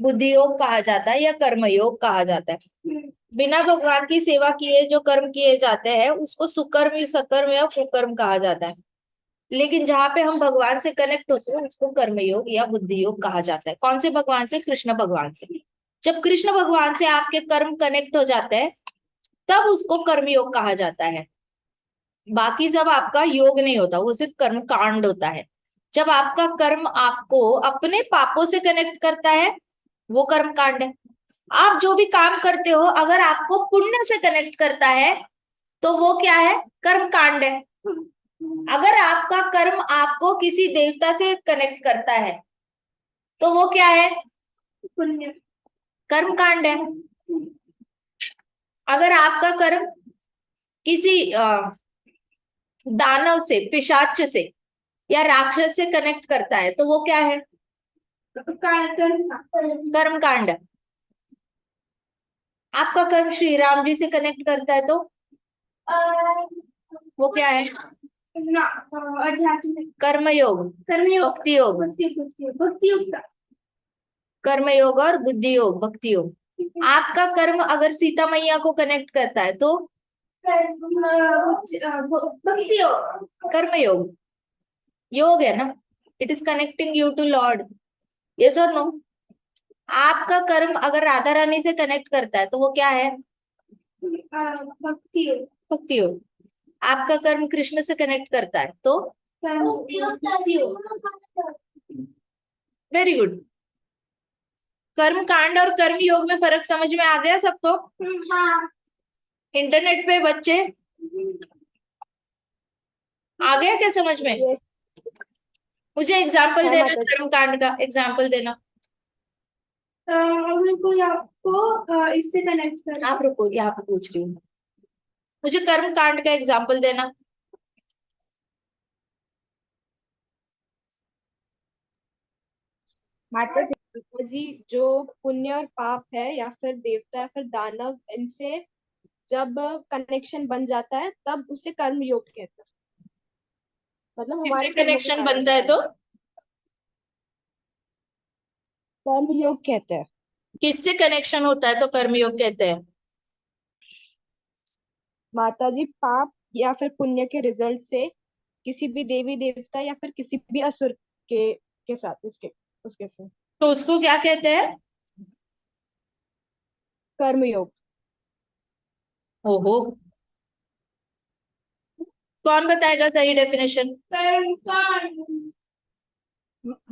A: बुद्धि योग कहा जाता है या कर्म योग कहा जाता है। बिना भगवान की सेवा किए जो कर्म किए जाते हैं उसको सुकर्म, सकर्म या कुकर्म कहा जाता है। लेकिन जहां पे हम भगवान से कनेक्ट होते हैं उसको कर्मयोग या बुद्धि योग कहा जाता है। कौन से भगवान से? कृष्ण भगवान से। जब कृष्ण भगवान से आपके कर्म कनेक्ट हो जाते हैं, तब उसको कर्मयोग कहा जाता है। बाकी सब आपका योग नहीं होता, वो सिर्फ कर्म कांड होता है। जब आपका कर्म आपको अपने पापों से कनेक्ट करता है, वो कर्म कांड है। आप जो भी काम करते हो, अगर आपको पुण्य से कनेक्ट करता है, तो वो क्या है? कर्म कांड है। अगर आपका कर्म आपको किसी देवता से कनेक्ट करता है, तो वो क्या है? पुण्य, कर्म कांड है। अगर आपका कर्म किसी दानव से, पिशाच से या राक्षस से कनेक्ट करता है, तो वो क्या है? कर्म कांड। आपका कर्म श्री राम जी से कनेक्ट करता है, तो वो क्या है?
B: आध्यात्मिक
A: कर्मयोग,
B: कर्मयोग
A: भक्ति योग,
B: भक्ति योग
A: कर्मयोग और बुद्धि योग, भक्ति योग। आपका कर्म अगर सीता मैया को कनेक्ट करता है तो
B: भक्ति योग
A: कर्मयोग, योग है ना, it is connecting you to Lord, yes और नो। आपका कर्म अगर राधा रानी से कनेक्ट करता है तो वो क्या है?
B: भक्ति योग
A: भक्ति योग। आपका कर्म कृष्ण से कनेक्ट करता है तो
B: भक्ति योग
A: वेरी गुड। कर्म कांड और कर्म योग में फर्क समझ में आ गया सबको?
B: हाँ
A: इंटरनेट पे बच्चे आ गया क्या समझ में?
C: Yes.
A: मुझे एग्जाम्पल
C: हाँ,
A: देना,
C: माता जी।
A: कर्म कांड का एग्जाम्पल देना।
B: अगर कोई आपको इससे कनेक्ट कर
A: आप रुको, यहाँ पे पूछ रही हूँ, मुझे कर्म कांड का एग्जाम्पल देना।
C: माता जी, जो पुण्य और पाप है या फिर देवता या फिर दानव, इनसे जब कनेक्शन बन जाता है तब उसे कर्म योग कहते हैं। मतलब हमारे
A: किससे
C: कर्मों के
A: कनेक्शन
C: कारण
A: बनता है तो?
C: कर्म योग कहते हैं।
A: किससे कनेक्शन होता है तो कर्मयोग कहते हैं?
C: माता जी, पाप या फिर पुण्य के रिजल्ट से किसी भी देवी देवता या फिर किसी भी असुर के साथ इसके उसके से
A: तो उसको क्या कहते हैं?
C: कर्म योग।
A: ओहो, कौन बताएगा सही डेफिनेशन?
B: कर्म कांड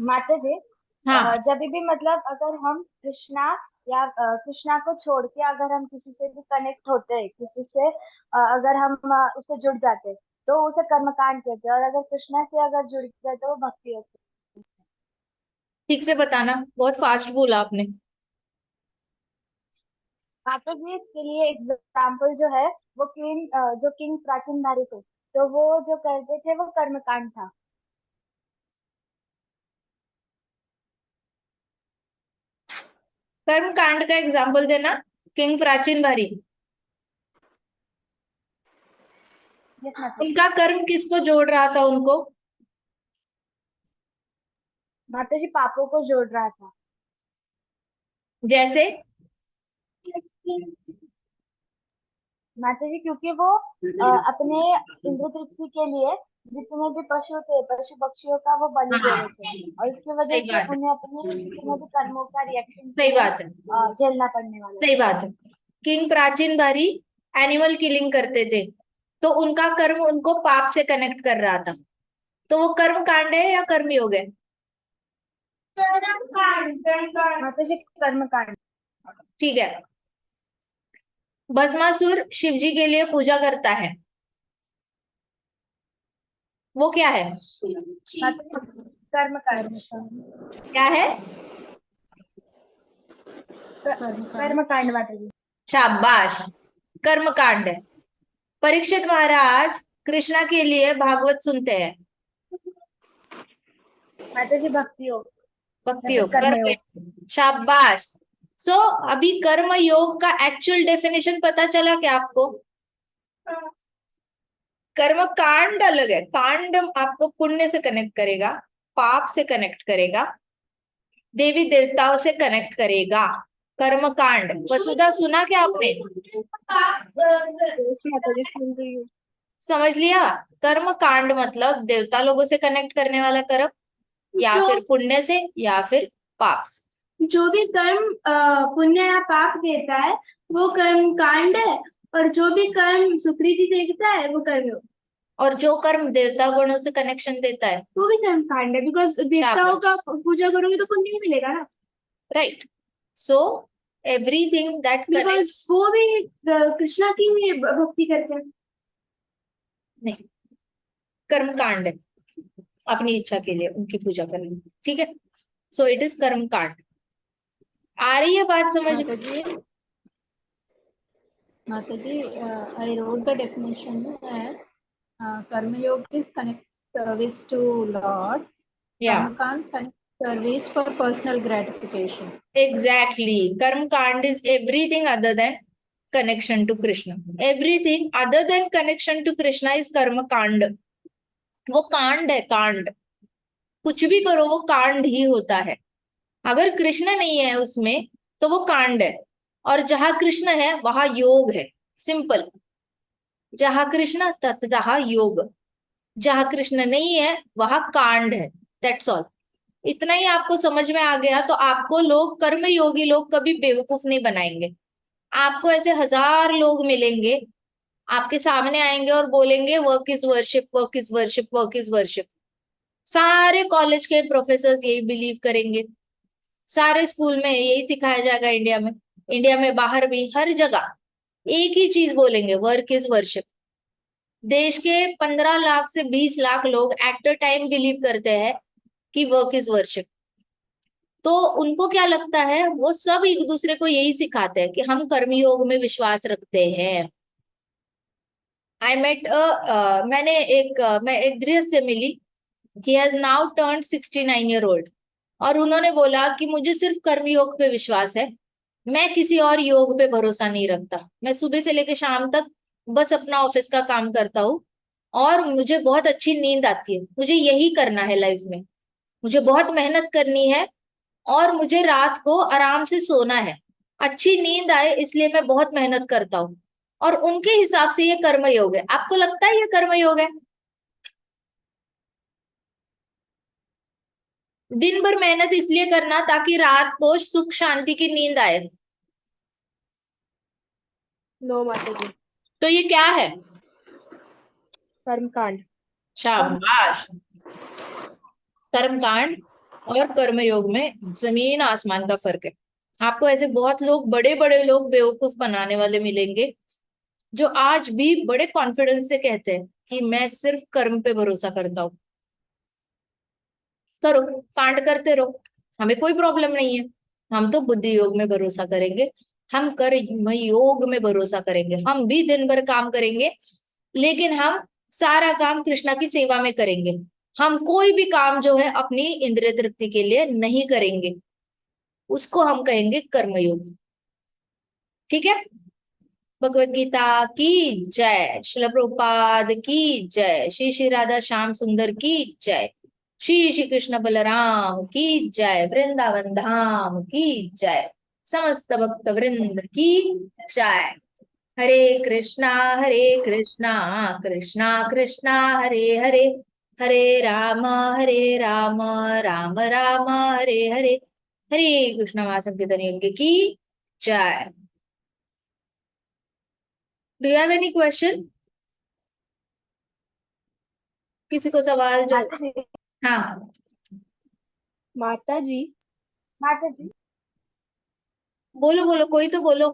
E: माता जी,
A: हाँ,
E: जब भी मतलब अगर हम कृष्णा या कृष्णा को छोड़ के अगर हम किसी से भी कनेक्ट होते हैं, किसी से अगर हम उससे जुड़ जाते हैं तो उसे कर्मकांड कहते हैं, और अगर कृष्णा से अगर जुड़ गए तो वो भक्ति होती
A: ठीक से बताना, बहुत फास्ट बोला आपने।
E: है। माता जी, इसके लिए एग्जाम्पल जो है वो जो किंग प्राचीन धारी थे, तो वो जो करते थे वो कर्मकांड था।
A: कर्म कांड का एग्जाम्पल देना, किंग प्राचीन भारी।
E: यस माता जी।
A: उनका कर्म किसको जोड़ रहा था उनको?
E: माता जी, पापों को जोड़ रहा था।
A: जैसे?
E: माता जी, क्योंकि वो अपने इंद्र तृप्ति के लिए जितने भी पशु थे, पशु पक्षियों का वो बलि दे
A: हाँ,
E: रहे थे, और इसकी वजह
A: सही
E: से
A: बात है,
E: उन्हें अपने जितने भी कर्मों का रिएक्शन
A: सही
E: जो है
A: बात है,
E: झेलना पड़ने वाला
A: सही
E: था।
A: बात है। किंग प्राचीन भारी एनिमल किलिंग करते थे तो उनका कर्म उनको पाप से कनेक्ट कर रहा था, तो वो कर्म कांड है या कर्म योग है?
B: कर्म कांड
E: माता जी, कर्म कांड।
A: ठीक है। भस्मासुर शिवजी के लिए पूजा करता है, वो क्या है?
E: माता जी, कर्म कांड।
A: क्या है?
E: कर्म कांड माता जी।
A: शाबाश, कर्म कांड है। परीक्षित महाराज कृष्णा के लिए भागवत सुनते हैं,
E: माता जी, भक्ति योग
A: भक्ति
E: या
A: योग,
E: फिर कर्म
A: कर्म
E: योग।
A: योग। शाबाश। सो अभी कर्म योग का एक्चुअल डेफिनेशन पता चला क्या आपको? कर्म कांड अलग है, कांड आपको पुण्य से कनेक्ट करेगा, पाप से कनेक्ट करेगा, देवी देवताओं से कनेक्ट करेगा। कर्म कांड वसुधा सुना क्या आपने?
C: यस माता जी, सुन रही हूँ।
A: समझ लिया? कर्म कांड मतलब देवता लोगों से कनेक्ट करने वाला कर्म, या फिर पुण्य से या फिर पाप से।
B: जो भी कर्म पुण्य या पाप देता है वो कर्म कांड है, और जो भी कर्म सुकृति देता है वो कर्म योग।
A: और जो कर्म देवता गुणों से कनेक्शन देता है
B: वो भी कर्म कांड है, बिकॉज देवताओं का पूजा करोगे तो पुण्य ही मिलेगा ना।
A: Right. So everything that
B: because वो भी कृष्णा की ही भक्ति करते हैं।
A: नहीं, कर्म कांड है, अपनी इच्छा के लिए उनकी पूजा करनी, ठीक है। सो इट इज कर्म कांड। आ रही है बात समझ में?
D: माता जी, I wrote the definition that Karma Yoga is connect service to Lord.
A: Yeah,
D: Karma Kand connect service for personal gratification.
A: exactly. Karm kand is everything other than connection to Krishna. Everything other than connection to Krishna is karma kand. वो कांड है, कांड। कुछ भी करो वो कांड ही होता है। अगर कृष्ण नहीं है उसमें तो वो कांड है, और जहां कृष्ण है वहां योग है। सिंपल। जहां कृष्ण ततः योग, जहां कृष्ण नहीं है वहां कांड है। That's all. इतना ही आपको समझ में आ गया तो आपको लोग, कर्म योगी लोग कभी बेवकूफ नहीं बनाएंगे। आपको ऐसे हजार लोग मिलेंगे, आपके सामने आएंगे और बोलेंगे work is worship, work is worship, work is worship. सारे कॉलेज के प्रोफेसर्स यही बिलीव करेंगे, सारे स्कूल में यही सिखाया जाएगा। इंडिया में, इंडिया में बाहर भी हर जगह एक ही चीज बोलेंगे, वर्क इज वर्शिप। देश के 15 लाख से 20 लाख लोग एट अ टाइम बिलीव करते हैं कि वर्क इज वर्शिप। तो उनको क्या लगता है, वो सब एक दूसरे को यही सिखाते हैं कि हम कर्मयोग में विश्वास रखते हैं। आई मेट मैंने मैं एक गृहस्थ से मिली। He has now turned 69 year old, और उन्होंने बोला कि मुझे सिर्फ कर्मयोग पे विश्वास है, मैं किसी और योग पे भरोसा नहीं रखता। मैं सुबह से लेकर शाम तक बस अपना ऑफिस का काम करता हूँ, और मुझे बहुत अच्छी नींद आती है। मुझे यही करना है लाइफ में, मुझे बहुत मेहनत करनी है, और मुझे रात को आराम से सोना है, अच्छी नींद आए, इसलिए मैं बहुत मेहनत करता हूँ। और उनके हिसाब से ये कर्मयोग है। आपको लगता है ये कर्मयोग है? दिन भर मेहनत इसलिए करना ताकि रात को सुख शांति की नींद आए।
C: नो माता जी।
A: तो ये क्या है?
C: कर्मकांड।
A: शाबाश। कर्मकांड और कर्मयोग में जमीन आसमान का फर्क है। आपको ऐसे बहुत लोग, बड़े बड़े लोग बेवकूफ बनाने वाले मिलेंगे, जो आज भी बड़े कॉन्फिडेंस से कहते हैं कि मैं सिर्फ कर्म पे भरोसा करता हूँ। करो, कांड करते रहो, हमें कोई प्रॉब्लम नहीं है। हम तो बुद्धि योग में भरोसा करेंगे, हम कर्म योग में भरोसा करेंगे। हम भी दिन भर काम करेंगे, लेकिन हम सारा काम कृष्णा की सेवा में करेंगे। हम कोई भी काम जो है अपनी इंद्रिय तृप्ति के लिए नहीं करेंगे, उसको हम कहेंगे कर्मयोग। ठीक है? भगवत गीता की जय, श्रील प्रभुपाद की जय, श्री श्री राधा श्याम सुंदर की जय, श्री श्री कृष्ण बलराम की जय, वृंदावन धाम की जय, समस्त भक्त वृंद की जय। हरे कृष्णा कृष्णा कृष्णा हरे हरे, हरे राम राम राम हरे हरे। हरे कृष्ण महासंकीर्तन यज्ञ की जय। Do you have any question? किसी को सवाल जो?
E: माता जी,
A: हाँ,
C: माता जी।
E: माता जी।
A: बोलो बोलो, कोई तो बोलो।